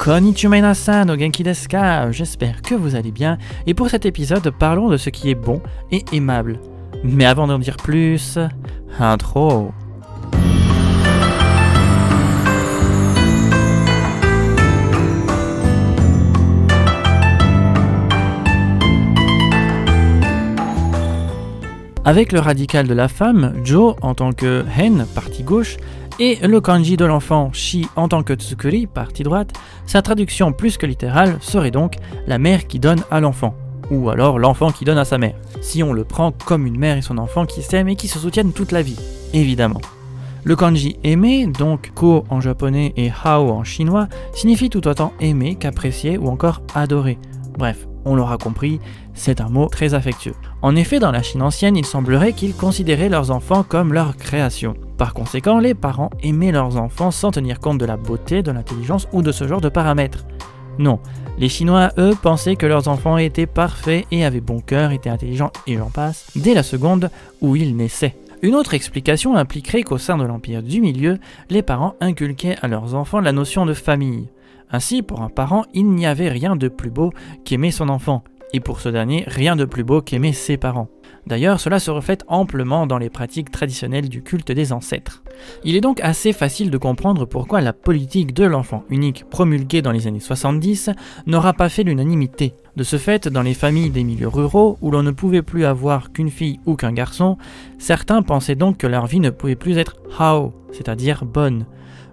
Konnichiwa minasan, o genki desu ka? J'espère que vous allez bien, et pour cet épisode, parlons de ce qui est bon et aimable. Mais avant d'en dire plus, intro. Avec le radical de la femme, Jo en tant que hen, partie gauche, et le kanji de l'enfant, shi en tant que tsukuri, partie droite, sa traduction plus que littérale serait donc la mère qui donne à l'enfant, ou alors l'enfant qui donne à sa mère, si on le prend comme une mère et son enfant qui s'aiment et qui se soutiennent toute la vie, évidemment. Le kanji aimer, donc ko en japonais et hao en chinois, signifie tout autant aimer qu'apprécier ou encore adorer. Bref, on l'aura compris, c'est un mot très affectueux. En effet, dans la Chine ancienne, il semblerait qu'ils considéraient leurs enfants comme leur création. Par conséquent, les parents aimaient leurs enfants sans tenir compte de la beauté, de l'intelligence ou de ce genre de paramètres. Non, les Chinois, eux, pensaient que leurs enfants étaient parfaits et avaient bon cœur, étaient intelligents et j'en passe, dès la seconde où ils naissaient. Une autre explication impliquerait qu'au sein de l'Empire du Milieu, les parents inculquaient à leurs enfants la notion de famille. Ainsi, pour un parent, il n'y avait rien de plus beau qu'aimer son enfant, et pour ce dernier, rien de plus beau qu'aimer ses parents. D'ailleurs, cela se reflète amplement dans les pratiques traditionnelles du culte des ancêtres. Il est donc assez facile de comprendre pourquoi la politique de l'enfant unique promulguée dans les années 70 n'aura pas fait l'unanimité. De ce fait, dans les familles des milieux ruraux, où l'on ne pouvait plus avoir qu'une fille ou qu'un garçon, certains pensaient donc que leur vie ne pouvait plus être hao, c'est-à-dire bonne.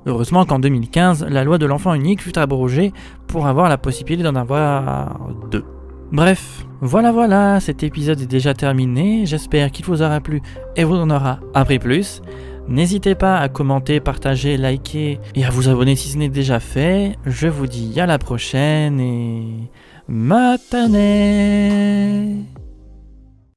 Heureusement qu'en 2015, la loi de l'enfant unique fut abrogée pour avoir la possibilité d'en avoir deux. Bref, voilà, cet épisode est déjà terminé, j'espère qu'il vous aura plu et vous en aura appris plus. N'hésitez pas à commenter, partager, liker et à vous abonner si ce n'est déjà fait. Je vous dis à la prochaine et matane.